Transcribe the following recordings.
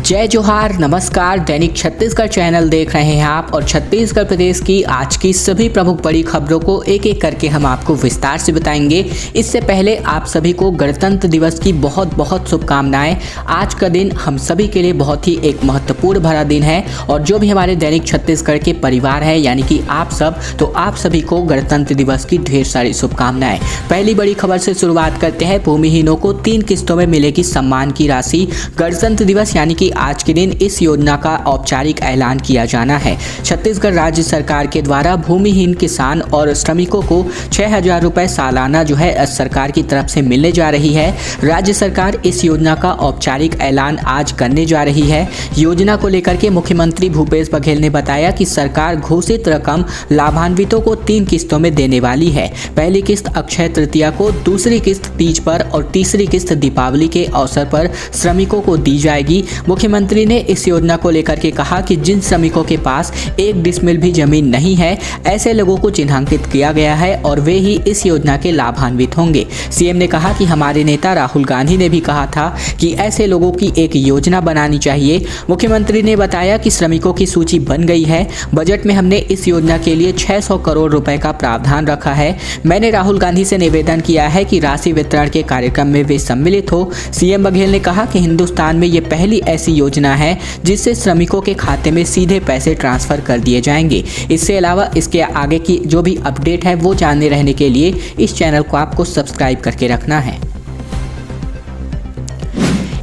जय जोहार, नमस्कार। दैनिक छत्तीसगढ़ चैनल देख रहे हैं आप और छत्तीसगढ़ प्रदेश की आज की सभी प्रमुख बड़ी खबरों को एक एक करके हम आपको विस्तार से बताएंगे। इससे पहले आप सभी को गणतंत्र दिवस की बहुत बहुत शुभकामनाएं। आज का दिन हम सभी के लिए बहुत ही एक महत्वपूर्ण भरा दिन है और जो भी हमारे दैनिक छत्तीसगढ़ के परिवार है यानी कि आप सब, तो आप सभी को गणतंत्र दिवस की ढेर सारी शुभकामनाएं। पहली बड़ी खबर से शुरुआत करते हैं। भूमिहीनों को 3 किस्तों में मिलेगी सम्मान की राशि। गणतंत्र दिवस यानी कि आज के दिन इस योजना का औपचारिक ऐलान किया जाना है। छत्तीसगढ़ राज्य सरकार के द्वारा भूमिहीन किसान और श्रमिकों को 6,000 रुपए सालाना जो है सरकार की तरफ से मिलने जा रही है। राज्य सरकार इस योजना का औपचारिक ऐलान आज करने जा रही है। योजना को लेकर के मुख्यमंत्री भूपेश बघेल ने बताया कि सरकार घोषित रकम लाभान्वितों को 3 किस्तों में देने वाली है। पहली किस्त अक्षय तृतीया को, दूसरी किस्त तीज पर और तीसरी किस्त दीपावली के अवसर पर श्रमिकों को दी जाएगी। मुख्यमंत्री ने इस योजना को लेकर के कहा कि जिन श्रमिकों के पास 1 डिसमिल भी जमीन नहीं है, ऐसे लोगों को चिन्हांकित किया गया है और वे ही इस योजना के लाभान्वित होंगे। सीएम ने कहा कि हमारे नेता राहुल गांधी ने भी कहा था कि ऐसे लोगों की एक योजना बनानी चाहिए। मुख्यमंत्री ने बताया कि श्रमिकों की सूची बन गई है। बजट में हमने इस योजना के लिए 600 करोड़ रुपए का प्रावधान रखा है। मैंने राहुल गांधी से निवेदन किया है कि राशि वितरण के कार्यक्रम में वे सम्मिलित हो। सीएम बघेल ने कहा कि हिंदुस्तान में ये पहली ऐसी योजना है जिससे श्रमिकों के खाते में सीधे पैसे ट्रांसफर कर दिए जाएंगे। इसके अलावा इसके आगे की जो भी अपडेट है वो जानने रहने के लिए इस चैनल को आपको सब्सक्राइब करके रखना है।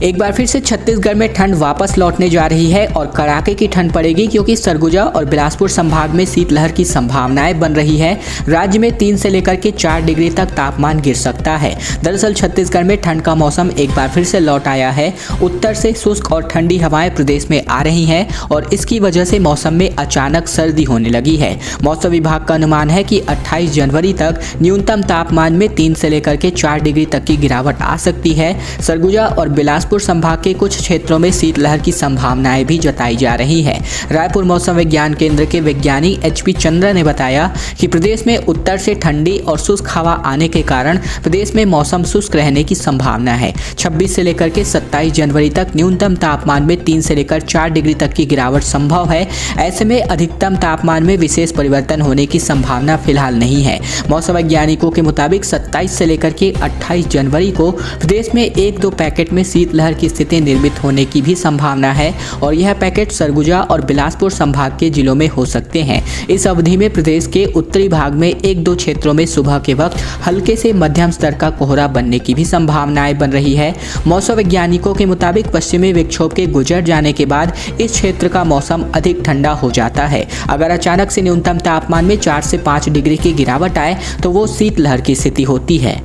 एक बार फिर से छत्तीसगढ़ में ठंड वापस लौटने जा रही है और कड़ाके की ठंड पड़ेगी क्योंकि सरगुजा और बिलासपुर संभाग में शीतलहर की संभावनाएं बन रही है। राज्य में 3 से लेकर के 4 डिग्री तक तापमान गिर सकता है। दरअसल छत्तीसगढ़ में ठंड का मौसम एक बार फिर से लौट आया है। उत्तर से शुष्क और ठंडी हवाएं प्रदेश में आ रही हैं और इसकी वजह से मौसम में अचानक सर्दी होने लगी है। मौसम विभाग का अनुमान है कि 28 जनवरी तक न्यूनतम तापमान में 3 से लेकर के 4 डिग्री तक की गिरावट आ सकती है। सरगुजा और बिलासपुर संभाग के कुछ क्षेत्रों में शीतलहर की संभावनाएं भी जताई जा रही है। रायपुर मौसम विज्ञान केंद्र के विज्ञानी HP चंद्र ने बताया कि प्रदेश में उत्तर से ठंडी और शुष्क हवा आने के कारण प्रदेश में मौसम शुष्क रहने की संभावना है। 26 से लेकर के 27 जनवरी तक न्यूनतम तापमान में 3 से लेकर 4 डिग्री तक की गिरावट संभव है। ऐसे में अधिकतम तापमान में विशेष परिवर्तन होने की संभावना फिलहाल नहीं है। मौसम वैज्ञानिकों के मुताबिक 27 से लेकर के 28 जनवरी को प्रदेश में 1-2 पैकेट में शीतलहर की स्थिति निर्मित होने की भी संभावना है और यह पैकेट सरगुजा और बिलासपुर संभाग के जिलों में हो सकते हैं। इस अवधि में प्रदेश के उत्तरी भाग में 1-2 क्षेत्रों में सुबह के वक्त हल्के से मध्यम स्तर का कोहरा बनने की भी संभावनाएं बन रही है। मौसम वैज्ञानिकों के मुताबिक पश्चिमी विक्षोभ के गुजर जाने के बाद इस क्षेत्र का मौसम अधिक ठंडा हो जाता है। अगर अचानक से न्यूनतम तापमान में 4 से 5 डिग्री की गिरावट आए तो वो शीतलहर की स्थिति होती है।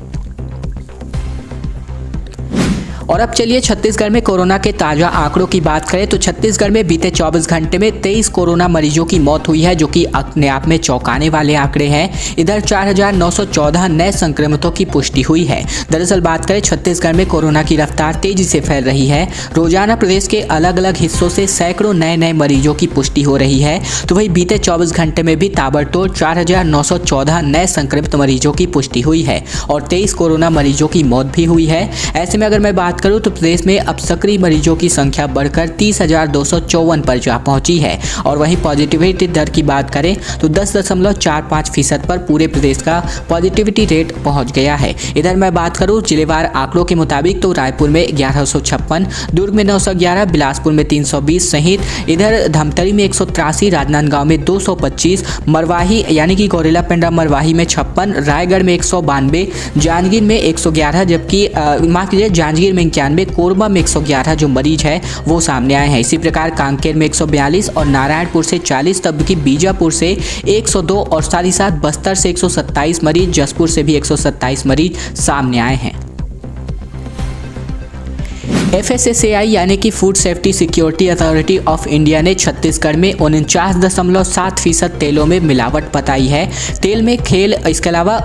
और अब चलिए छत्तीसगढ़ में कोरोना के ताज़ा आंकड़ों की बात करें तो छत्तीसगढ़ में बीते 24 घंटे में 23 कोरोना मरीजों की मौत हुई है, जो कि अपने आप में चौंकाने वाले आंकड़े हैं। इधर 4,914 नए संक्रमितों की पुष्टि हुई है। दरअसल बात करें छत्तीसगढ़ में कोरोना की रफ्तार तेजी से फैल रही है। रोजाना प्रदेश के अलग अलग हिस्सों से सैकड़ों नए मरीजों की पुष्टि हो रही है। तो वही बीते 24 घंटे में भी ताबड़तोड़ 4,914 नए संक्रमित मरीजों की पुष्टि हुई है और 23 कोरोना मरीजों की मौत भी हुई है। ऐसे में अगर मैं बात करूं तो प्रदेश में अब सक्रिय मरीजों की संख्या बढ़कर 30,254 पर जा पहुंची है और वहीं पॉजिटिविटी दर की बात करें तो 10.45% पर पूरे प्रदेश का पॉजिटिविटी रेट पहुंच गया है। इधर मैं बात करूं जिलेवार आंकड़ों के मुताबिक तो रायपुर में 1156, दुर्ग में 911, बिलासपुर में 320 सहित इधर धमतरी में 183, राजनांदगांव में 225, मरवाही यानी कि गौरेला पेंड्रा मरवाही में 56, रायगढ़ में 192, जांजगीर में 111, जबकि जांजगीर में 91, कोरबा में 111 जो मरीज है वो सामने आए हैं। इसी प्रकार कांकेर में 142 और नारायणपुर से 40, तब की बीजापुर से 102 और साथ ही साथ बस्तर से 127 मरीज, जसपुर से भी 127 मरीज सामने आए हैं। FSSAI यानी कि food safety security authority of India ने छत्तीसगढ़ में 49.7% तेलों में मिलावट बताई है। तेल में खेल, इसके अलावा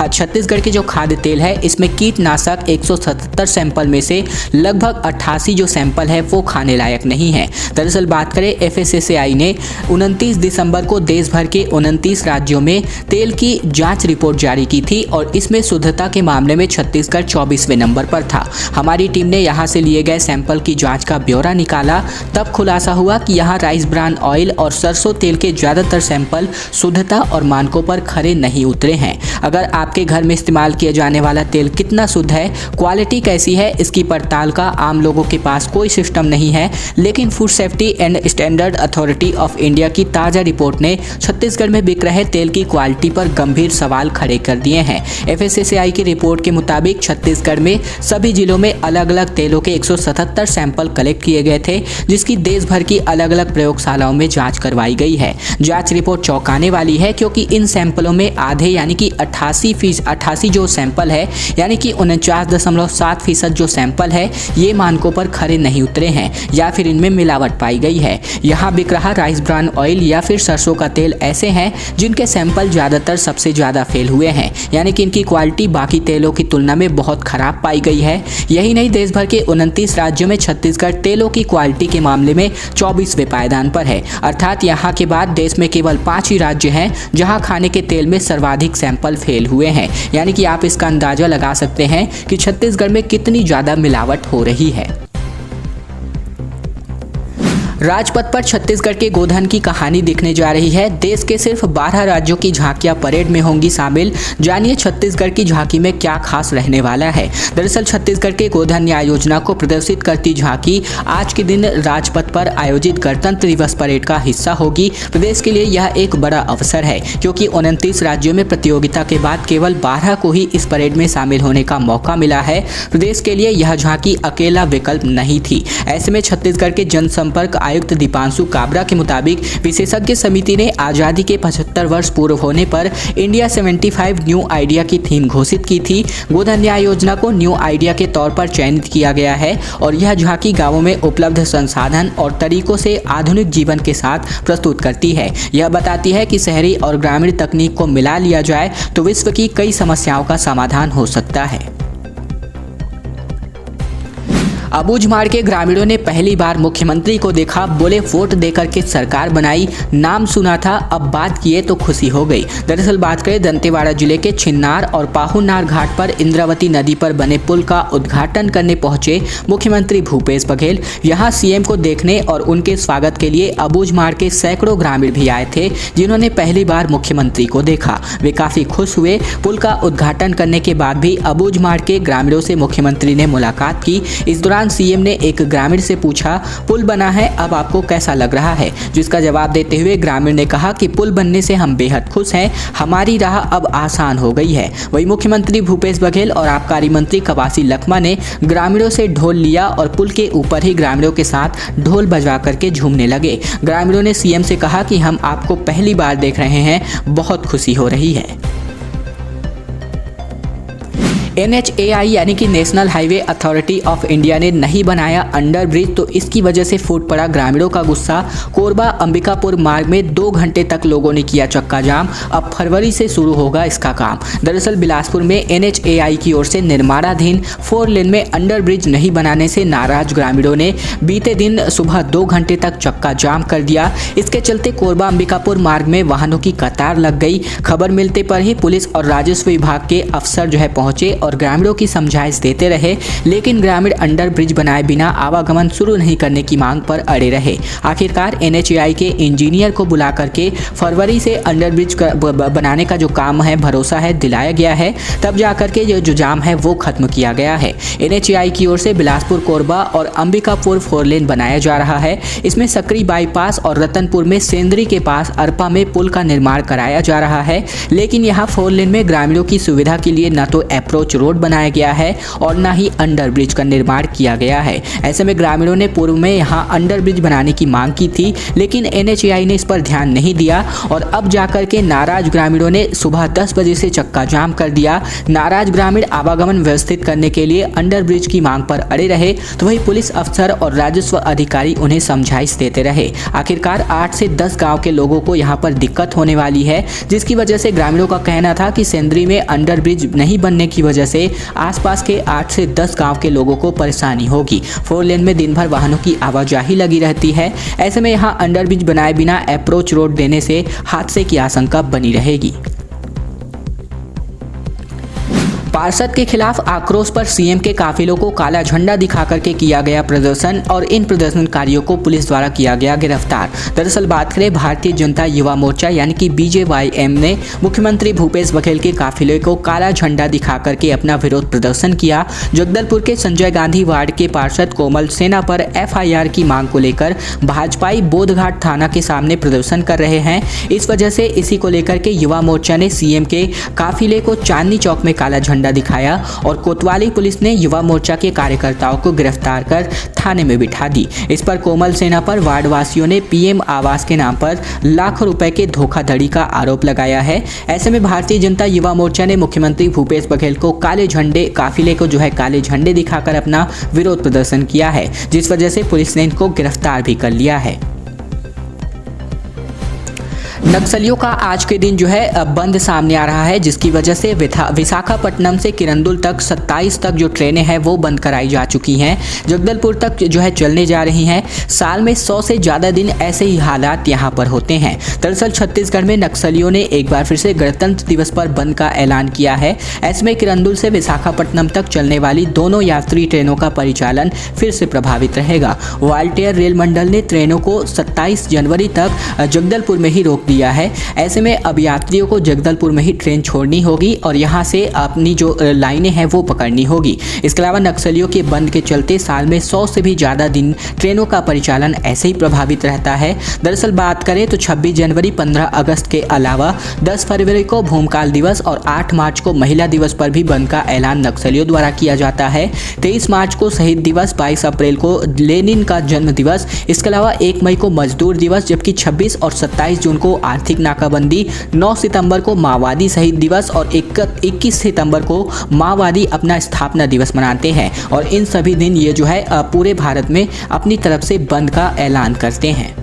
छत्तीसगढ़ के जो खाद्य तेल है इसमें कीटनाशक 177 सैंपल में से लगभग 88 जो सैंपल है वो खाने लायक नहीं है। दरअसल बात करें FSSAI ने 29 दिसंबर को देश भर के 29 राज्यों में तेल की जांच रिपोर्ट जारी की थी और इसमें शुद्धता के मामले में छत्तीसगढ़ 24वें नंबर पर था। हमारी टीम ने यहाँ से लिए लिए गए सैंपल की जांच का ब्यौरा निकाला, तब खुलासा हुआ कि यहाँ राइस ब्रान ऑयल और सरसों तेल के ज़्यादातर सैंपल शुद्धता और मानकों पर खरे नहीं उतरे हैं। अगर आपके घर में इस्तेमाल किया जाने वाला तेल कितना शुद्ध है, क्वालिटी कैसी है, इसकी पड़ताल का आम लोगों के पास कोई सिस्टम नहीं है। लेकिन food safety and standard authority of India की ताज़ा रिपोर्ट ने छत्तीसगढ़ में बिक रहे तेल की क्वालिटी पर गंभीर सवाल खड़े कर दिए हैं। FSSAI की रिपोर्ट के मुताबिक छत्तीसगढ़ में सभी जिलों में अलग अलग तेलों के 177 सैंपल कलेक्ट किए गए थे, जिसकी देश भर की अलग अलग प्रयोगशालाओं में जांच करवाई गई है। जांच रिपोर्ट चौंकाने वाली है, क्योंकि इन सैंपलों में आधे यानी कि 88 जो सैंपल है, यानी कि 49.7% जो सैंपल है, ये मानकों पर खरे नहीं उतरे हैं या फिर इनमें मिलावट पाई गई है। यहाँ बिक रहा राइस ब्रान ऑयल या फिर सरसों का तेल ऐसे हैं जिनके सैंपल ज़्यादातर सबसे ज़्यादा फेल हुए हैं, यानी कि इनकी क्वालिटी बाकी तेलों की तुलना में बहुत खराब पाई गई है। यही नहीं, देश भर के 29 राज्यों में छत्तीसगढ़ तेलों की क्वालिटी के मामले में 24वें पायदान पर है। अर्थात यहाँ के बाद देश में केवल 5 ही राज्य हैं जहाँ खाने के तेल में सर्वाधिक सैंपल फेल हुए हैं। यानी कि आप इसका अंदाजा लगा सकते हैं कि छत्तीसगढ़ में कितनी ज़्यादा मिलावट हो रही है। राजपथ पर छत्तीसगढ़ के गोधन की कहानी दिखने जा रही है। देश के सिर्फ 12 राज्यों की झांकियां परेड में होंगी शामिल। जानिए छत्तीसगढ़ की झांकी में क्या खास रहने वाला है। दरअसल छत्तीसगढ़ के गोधन न्याय योजना को प्रदर्शित करती झांकी आज के दिन राजपथ पर आयोजित गणतंत्र दिवस परेड का हिस्सा होगी। प्रदेश के लिए यह एक बड़ा अवसर है, क्योंकि 29 राज्यों में प्रतियोगिता के बाद केवल 12 को ही इस परेड में शामिल होने का मौका मिला है। प्रदेश के लिए यह झांकी अकेला विकल्प नहीं थी। ऐसे में छत्तीसगढ़ के जनसंपर्क आयुक्त दीपांशु काबरा के मुताबिक विशेषज्ञ समिति ने आजादी के 75 वर्ष पूर्व होने पर इंडिया 75 न्यू आइडिया की थीम घोषित की थी। गोधन न्याय योजना को न्यू आइडिया के तौर पर चयनित किया गया है और यह झांकी गांवों में उपलब्ध संसाधन और तरीकों से आधुनिक जीवन के साथ प्रस्तुत करती है। यह बताती है कि शहरी और ग्रामीण तकनीक को मिला लिया जाए तो विश्व की कई समस्याओं का समाधान हो सकता है। अबूझमाड़ के ग्रामीणों ने पहली बार मुख्यमंत्री को देखा, बोले वोट देकर के सरकार बनाई, नाम सुना था, अब बात किए तो खुशी हो गई। दरअसल बात करें दंतेवाड़ा जिले के छिन्नार और पाहुनार घाट पर इंद्रावती नदी पर बने पुल का उद्घाटन करने पहुंचे मुख्यमंत्री भूपेश बघेल। यहां सीएम को देखने और उनके स्वागत के लिए अबूझमाड़ के सैकड़ों ग्रामीण भी आए थे, जिन्होंने पहली बार मुख्यमंत्री को देखा। वे काफी खुश हुए। पुल का उद्घाटन करने के बाद भी अबूझमाड़ के ग्रामीणों से मुख्यमंत्री ने मुलाकात की। इस दौरान सीएम ने एक ग्रामीण से पूछा, पुल बना है, अब आपको कैसा लग रहा है? जिसका जवाब देते हुए ग्रामीण ने कहा कि पुल बनने से हम बेहद खुश हैं, हमारी राह अब आसान हो गई है। वहीं मुख्यमंत्री भूपेश बघेल और आबकारी मंत्री कवासी लखमा ने ग्रामीणों से ढोल लिया और पुल के ऊपर ही ग्रामीणों के साथ ढोल बजवा करके झूमने लगे। ग्रामीणों ने सीएम से कहा कि हम आपको पहली बार देख रहे हैं, बहुत खुशी हो रही है। NHAI यानी कि national highway authority of India ने नहीं बनाया अंडर ब्रिज, तो इसकी वजह से फूट पड़ा ग्रामीणों का गुस्सा। कोरबा अंबिकापुर मार्ग में 2 घंटे तक लोगों ने किया चक्का जाम। अब फरवरी से शुरू होगा इसका काम। दरअसल बिलासपुर में NHAI की ओर से निर्माणाधीन 4 लेन में अंडर ब्रिज नहीं बनाने से नाराज ग्रामीणों ने बीते दिन सुबह 2 घंटे तक चक्का जाम कर दिया। इसके चलते कोरबा अंबिकापुर मार्ग में वाहनों की कतार लग गई। खबर मिलते पर ही पुलिस और राजस्व विभाग के अफसर पहुंचे और ग्रामीणों की समझाइश देते रहे, लेकिन ग्रामीण अंडर ब्रिज बनाए बिना आवागमन शुरू नहीं करने की मांग पर अड़े रहे। आखिरकार NHAI के इंजीनियर को बुला करके फरवरी से अंडर ब्रिज बनाने का जो काम है, भरोसा है, दिलाया गया है। तब जाकर के जो जाम है वो खत्म किया गया है। NHAI की ओर से बिलासपुर कोरबा और अंबिकापुर 4 लेन बनाया जा रहा है। इसमें सकरी बाईपास और रतनपुर में सेंद्री के पास अरपा में पुल का निर्माण कराया जा रहा है। लेकिन यहाँ 4 लेन में ग्रामीणों की सुविधा के लिए न तो अप्रोच रोड बनाया गया है और न ही अंडर ब्रिज का निर्माण किया गया है। ऐसे में ग्रामीणों ने पूर्व में यहां अंडर ब्रिज बनाने की मांग की थी, लेकिन NHAI ने इस पर ध्यान नहीं दिया और अब जाकर के नाराज ग्रामीणों ने सुबह 10 बजे से चक्का जाम कर दिया। नाराज ग्रामीण आवागमन व्यवस्थित करने के लिए अंडर ब्रिज की मांग पर अड़े रहे, तो वही पुलिस अफसर और राजस्व अधिकारी उन्हें समझाइश देते रहे। आखिरकार 8 से 10 गाँव के लोगों को यहाँ पर दिक्कत होने वाली है, जिसकी वजह से ग्रामीणों का कहना था कि सेंद्री में अंडर ब्रिज नहीं बनने की वजह से आसपास के 8 से 10 गांव के लोगों को परेशानी होगी। 4 लेन में दिन भर वाहनों की आवाजाही लगी रहती है। ऐसे में यहां अंडर ब्रिज बनाए बिना अप्रोच रोड देने से हादसे की आशंका बनी रहेगी। पार्षद के खिलाफ आक्रोश पर सीएम के काफिलों को काला झंडा दिखा करके किया गया प्रदर्शन और इन प्रदर्शनकारियों को पुलिस द्वारा किया गया गिरफ्तार। दरअसल बात करें भारतीय जनता युवा मोर्चा यानी कि BJYM ने मुख्यमंत्री भूपेश बघेल के काफिले को काला झंडा दिखा करके अपना विरोध प्रदर्शन किया। जगदलपुर के संजय गांधी वार्ड के पार्षद कोमल सेना पर FIR की मांग को लेकर भाजपाई बोधघाट थाना के सामने प्रदर्शन कर रहे हैं। इस वजह से इसी को लेकर के युवा मोर्चा ने सीएम के काफिले को चांदनी चौक में काला झंडा दिखाया और कोतवाली पुलिस ने युवा मोर्चा के कार्यकर्ताओं को गिरफ्तार कर थाने में बिठा दी। इस पर कोमल सेना पर वार्ड वासियों ने PM आवास के नाम पर लाखों रुपए के धोखाधड़ी का आरोप लगाया है। ऐसे में भारतीय जनता युवा मोर्चा ने मुख्यमंत्री भूपेश बघेल को काफिले को काले झंडे दिखाकर अपना विरोध प्रदर्शन किया है, जिस वजह से पुलिस ने इनको गिरफ्तार भी कर लिया है। नक्सलियों का आज के दिन बंद सामने आ रहा है, जिसकी वजह से विशाखापट्टनम से किरंदुल तक 27 तक जो ट्रेनें हैं वो बंद कराई जा चुकी हैं। जगदलपुर तक चलने जा रही हैं। साल में 100 से ज़्यादा दिन ऐसे ही हालात यहाँ पर होते हैं। दरअसल छत्तीसगढ़ में नक्सलियों ने एक बार फिर से गणतंत्र दिवस पर बंद का ऐलान किया है। ऐसे में किरंदुल से विशाखापट्टनम तक चलने वाली दोनों यात्री ट्रेनों का परिचालन फिर से प्रभावित रहेगा। वाल्टेयर रेल मंडल ने ट्रेनों को 27 जनवरी तक जगदलपुर में ही रोक दिया है। ऐसे में अब यात्रियों को जगदलपुर में ही ट्रेन छोड़नी होगी और यहां से अपनी जो लाइनें हैं वो पकड़नी होगी। इसके अलावा नक्सलियों के बंद के चलते साल में 100 से भी ज़्यादा दिन ट्रेनों का परिचालन ऐसे ही प्रभावित रहता है। दरअसल बात करें तो 26 जनवरी 15 अगस्त के अलावा 10 फरवरी को भूमकाल दिवस और 8 मार्च को महिला दिवस पर भी बंद का ऐलान नक्सलियों द्वारा किया जाता है। 23 मार्च को शहीद दिवस, 22 अप्रैल को लेनिन का जन्म दिवस, इसके अलावा 1 मई को मजदूर दिवस, जबकि 26 और 27 जून को आर्थिक नाकाबंदी, 9 सितंबर को माओवादी शहीद दिवस और 21 सितंबर को माओवादी अपना स्थापना दिवस मनाते हैं। और इन सभी दिन ये पूरे भारत में अपनी तरफ से बंद का ऐलान करते हैं।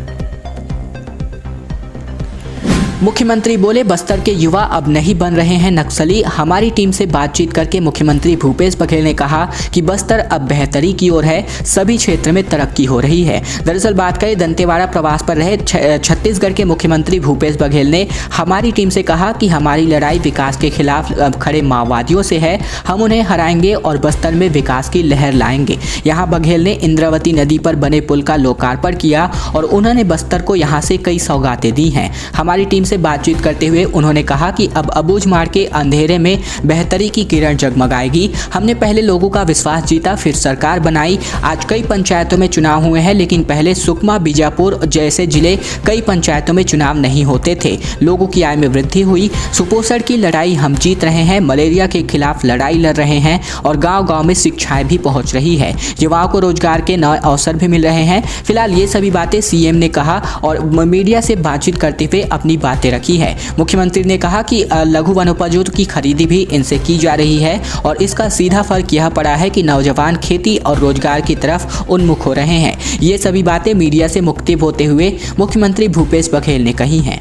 मुख्यमंत्री बोले, बस्तर के युवा अब नहीं बन रहे हैं नक्सली। हमारी टीम से बातचीत करके मुख्यमंत्री भूपेश बघेल ने कहा कि बस्तर अब बेहतरी की ओर है, सभी क्षेत्र में तरक्की हो रही है। दरअसल बात करें, दंतेवाड़ा प्रवास पर रहे छत्तीसगढ़ के मुख्यमंत्री भूपेश बघेल ने हमारी टीम से कहा कि हमारी लड़ाई विकास के खिलाफ खड़े माओवादियों से है, हम उन्हें हराएंगे और बस्तर में विकास की लहर लाएंगे। यहाँ बघेल ने इंद्रावती नदी पर बने पुल का लोकार्पण किया और उन्होंने बस्तर को यहाँ से कई सौगातें दी हैं। हमारी टीम से बातचीत करते हुए उन्होंने कहा कि अब अबूझमाड़ के अंधेरे में बेहतरी की किरण जगमगाएगी। हमने पहले लोगों का विश्वास जीता, फिर सरकार बनाई। आज कई पंचायतों में चुनाव हुए हैं, लेकिन पहले सुकमा, बीजापुर जैसे जिले कई पंचायतों में चुनाव नहीं होते थे। लोगों की आय में वृद्धि हुई। सुपोषण की लड़ाई हम जीत रहे हैं, मलेरिया के खिलाफ लड़ाई लड़ रहे हैं और गाँव-गाँव में शिक्षाएं भी पहुँच रही है। युवाओं को रोजगार के नए अवसर भी मिल रहे हैं। फिलहाल ये सभी बातें सीएम ने कहा और मीडिया से बातचीत करते हुए अपनी बातें रखी है। मुख्यमंत्री ने कहा कि लघु वनोपजों की खरीदी भी इनसे की जा रही है और इसका सीधा फर्क यह पड़ा है कि नौजवान खेती और रोजगार की तरफ उन्मुख हो रहे हैं। ये सभी बातें मीडिया से मुक्तिब होते हुए मुख्यमंत्री भूपेश बघेल ने कही हैं।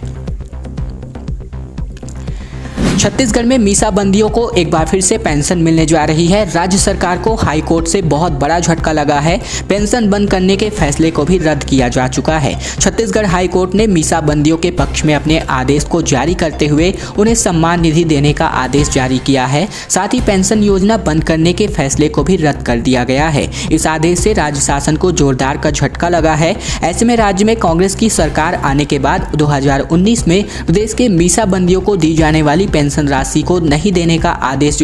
छत्तीसगढ़ में मीसाबंदियों को एक बार फिर से पेंशन मिलने जा रही है। राज्य सरकार को हाई कोर्ट से बहुत बड़ा झटका लगा है। पेंशन बंद करने के फैसले को भी रद्द किया जा चुका है। छत्तीसगढ़ हाई कोर्ट ने मीसाबंदियों के पक्ष में अपने आदेश को जारी करते हुए उन्हें सम्मान निधि देने का आदेश जारी किया है। साथ ही पेंशन योजना बंद करने के फैसले को भी रद्द कर दिया गया है। इस आदेश से राज्य शासन को जोरदार का झटका लगा है। ऐसे में राज्य में कांग्रेस की सरकार आने के बाद 2019 में प्रदेश के मीसाबंदियों को दी जाने वाली पेंशन राशि को नहीं देने का आदेश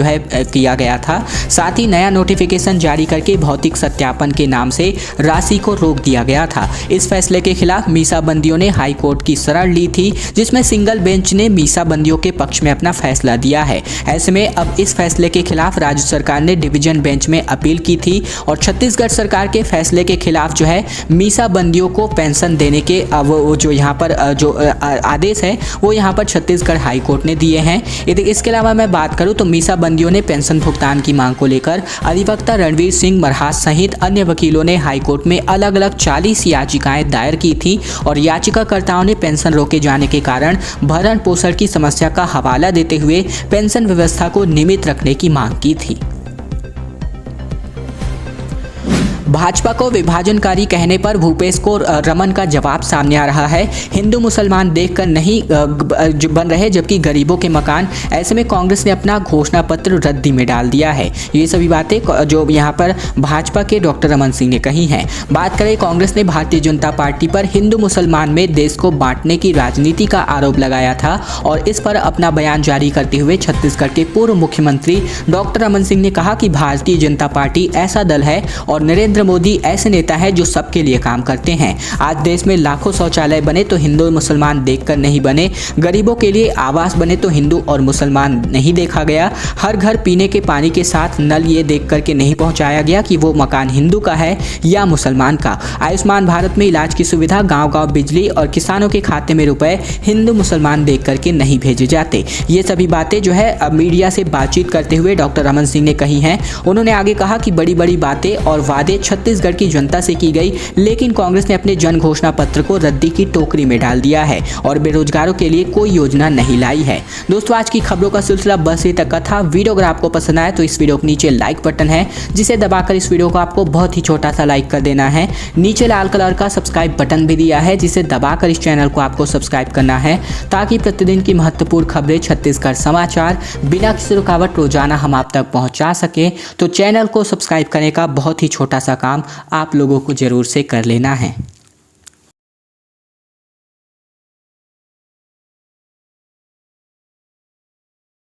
किया गया था। साथ ही नया नोटिफिकेशन जारी करके भौतिक सत्यापन के नाम से राशि को रोक दिया गया था। इस फैसले के खिलाफ मीसाबंदियों ने हाई कोर्ट की शरण ली थी, जिसमें सिंगल बेंच ने मीसाबंदियों के पक्ष में अपना फैसला दिया है। ऐसे में अब इस फैसले के खिलाफ राज्य सरकार ने डिवीजन बेंच में अपील की थी और छत्तीसगढ़ सरकार के फैसले के खिलाफ मीसाबंदियों को पेंशन देने के यहाँ पर आदेश है वो यहाँ पर छत्तीसगढ़ हाई कोर्ट ने दिए हैं। इसके अलावा मैं बात करूं तो मीसाबंदियों ने पेंशन भुगतान की मांग को लेकर अधिवक्ता रणवीर सिंह मरहास सहित अन्य वकीलों ने हाईकोर्ट में अलग अलग 40 याचिकाएं दायर की थी और याचिकाकर्ताओं ने पेंशन रोके जाने के कारण भरण पोषण की समस्या का हवाला देते हुए पेंशन व्यवस्था को नियमित रखने की मांग की थी। भाजपा को विभाजनकारी कहने पर भूपेश को रमन का जवाब सामने आ रहा है। हिंदू मुसलमान देखकर नहीं बन रहे जबकि गरीबों के मकान। ऐसे में कांग्रेस ने अपना घोषणा पत्र रद्दी में डाल दिया है। ये सभी बातें जो यहाँ पर भाजपा के डॉक्टर रमन सिंह ने कही हैं। बात करें कांग्रेस ने भारतीय जनता पार्टी पर हिंदू मुसलमान में देश को बांटने की राजनीति का आरोप लगाया था और इस पर अपना बयान जारी करते हुए छत्तीसगढ़ के पूर्व मुख्यमंत्री डॉक्टर रमन सिंह ने कहा कि भारतीय जनता पार्टी ऐसा दल है और नरेंद्र मोदी ऐसे नेता है जो सबके लिए काम करते हैं। आज देश में लाखों शौचालय बने तो हिंदू मुसलमान देखकर नहीं बने, गरीबों के लिए आवास बने तो हिंदू और मुसलमान नहीं देखा गया, हर घर पीने के पानी के साथ नल ये देख करके नहीं पहुंचाया गया कि वो मकान हिंदू का है या मुसलमान का। आयुष्मान भारत में इलाज की सुविधा, गांव-गांव बिजली और किसानों के खाते में रुपए हिंदू मुसलमान देख करके नहीं भेजे जाते। ये सभी बातें जो है अब मीडिया से बातचीत करते हुए डॉक्टर रमन सिंह ने कही हैं। उन्होंने आगे कहा कि बड़ी बड़ी बातें और वादे छत्तीसगढ़ की जनता से की गई, लेकिन कांग्रेस ने अपने जन घोषणा पत्र को रद्दी की टोकरी में डाल दिया है और बेरोजगारों के लिए कोई योजना नहीं लाई है। दोस्तों, आज की खबरों का सिलसिला बस ये तक का था। वीडियो अगर आपको पसंद आए तो इस वीडियो के नीचे लाइक बटन है जिसे दबाकर इस वीडियो को आपको बहुत ही छोटा सा लाइक कर देना है। नीचे लाल कलर का सब्सक्राइब बटन भी दिया है जिसे दबाकर इस चैनल को आपको सब्सक्राइब करना है ताकि प्रतिदिन की महत्वपूर्ण खबरें, छत्तीसगढ़ समाचार बिना किसी रुकावट रोजाना हम आप तक पहुंचा सके। तो चैनल को सब्सक्राइब करने का बहुत ही छोटा सा काम आप लोगों को जरूर से कर लेना है।